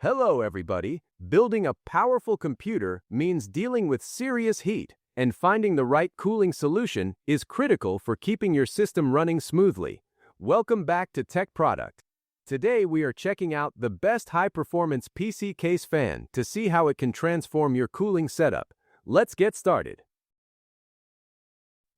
Hello, everybody. Building a powerful computer means dealing with serious heat, and finding the right cooling solution is critical for keeping your system running smoothly. Welcome back to Tech Product. Today we are checking out the best high-performance PC case fan to see how it can transform your cooling setup. Let's get started.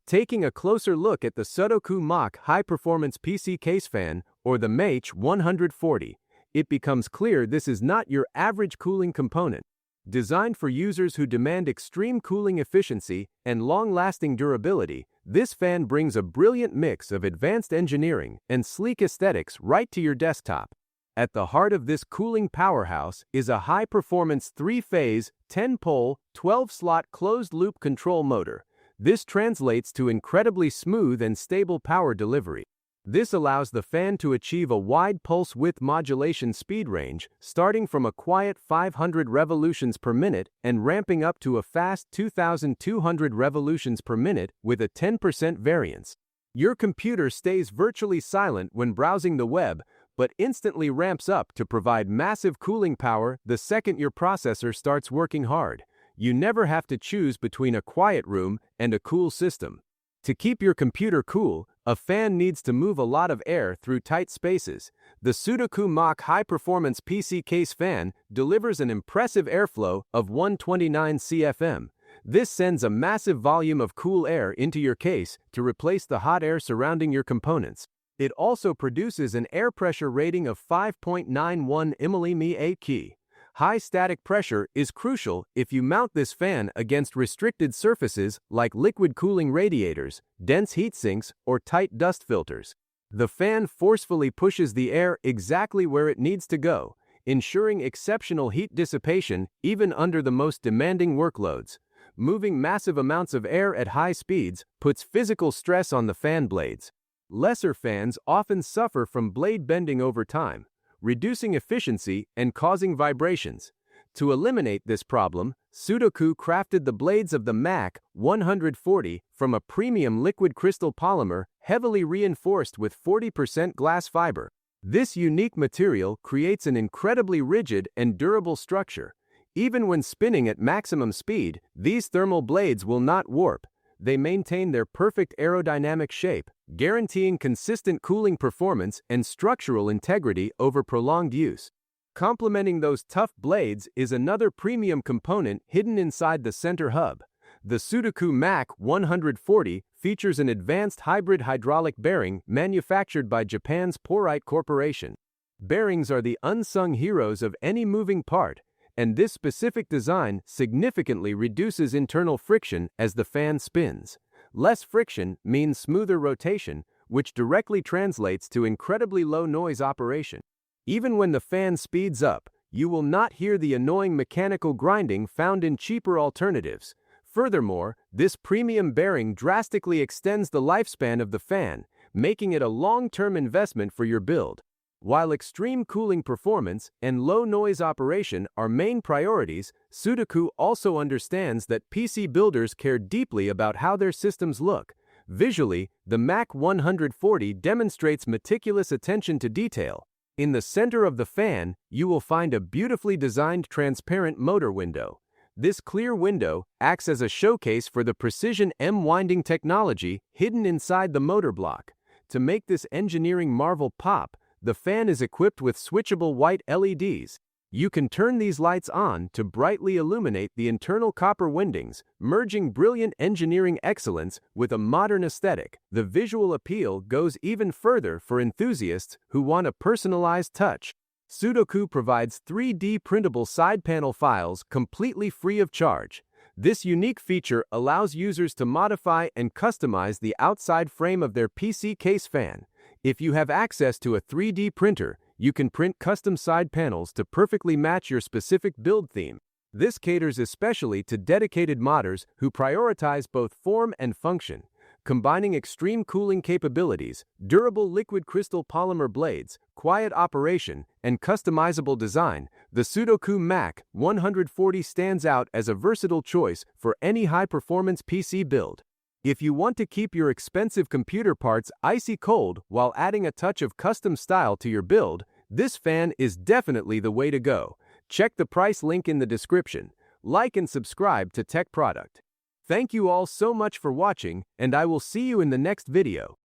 Taking a closer look at the Sudoku Mach high-performance PC case fan, or the Mach 140, it becomes clear this is not your average cooling component. Designed for users who demand extreme cooling efficiency and long-lasting durability, this fan brings a brilliant mix of advanced engineering and sleek aesthetics right to your desktop. At the heart of this cooling powerhouse is a high-performance 3-phase, 10-pole, 12-slot closed-loop control motor. This translates to incredibly smooth and stable power delivery. This allows the fan to achieve a wide pulse width modulation speed range, starting from a quiet 500 revolutions per minute and ramping up to a fast 2,200 revolutions per minute with a 10% variance. Your computer stays virtually silent when browsing the web, but instantly ramps up to provide massive cooling power the second your processor starts working hard. You never have to choose between a quiet room and a cool system. To keep your computer cool, a fan needs to move a lot of air through tight spaces. The Sudoku Mach high-performance PC case fan delivers an impressive airflow of 129 CFM. This sends a massive volume of cool air into your case to replace the hot air surrounding your components. It also produces an air pressure rating of 5.91 mmHg. High static pressure is crucial if you mount this fan against restricted surfaces like liquid cooling radiators, dense heat sinks, or tight dust filters. The fan forcefully pushes the air exactly where it needs to go, ensuring exceptional heat dissipation even under the most demanding workloads. Moving massive amounts of air at high speeds puts physical stress on the fan blades. Lesser fans often suffer from blade bending over time, reducing efficiency and causing vibrations. To eliminate this problem, Sudoku crafted the blades of the Mach 140 from a premium liquid crystal polymer heavily reinforced with 40% glass fiber. This unique material creates an incredibly rigid and durable structure. Even when spinning at maximum speed, these thermal blades will not warp. They maintain their perfect aerodynamic shape, guaranteeing consistent cooling performance and structural integrity over prolonged use. Complementing those tough blades is another premium component hidden inside the center hub. The Sudoku Mach 140 features an advanced hybrid hydraulic bearing manufactured by Japan's Porite Corporation. Bearings are the unsung heroes of any moving part, and this specific design significantly reduces internal friction as the fan spins. Less friction means smoother rotation, which directly translates to incredibly low noise operation. Even when the fan speeds up, you will not hear the annoying mechanical grinding found in cheaper alternatives. Furthermore, this premium bearing drastically extends the lifespan of the fan, making it a long-term investment for your build. While extreme cooling performance and low noise operation are main priorities, Sudoku also understands that PC builders care deeply about how their systems look. Visually, the Mach 140 demonstrates meticulous attention to detail. In the center of the fan, you will find a beautifully designed transparent motor window. This clear window acts as a showcase for the precision M-winding technology hidden inside the motor block. To make this engineering marvel pop, the fan is equipped with switchable white LEDs. You can turn these lights on to brightly illuminate the internal copper windings, merging brilliant engineering excellence with a modern aesthetic. The visual appeal goes even further for enthusiasts who want a personalized touch. Sudoku provides 3D printable side panel files completely free of charge. This unique feature allows users to modify and customize the outside frame of their PC case fan. If you have access to a 3D printer, you can print custom side panels to perfectly match your specific build theme. This caters especially to dedicated modders who prioritize both form and function. Combining extreme cooling capabilities, durable liquid crystal polymer blades, quiet operation, and customizable design, the Sudoku Mach 140 stands out as a versatile choice for any high-performance PC build. If you want to keep your expensive computer parts icy cold while adding a touch of custom style to your build, this fan is definitely the way to go. Check the price link in the description. Like and subscribe to Tech Product. Thank you all so much for watching, and I will see you in the next video.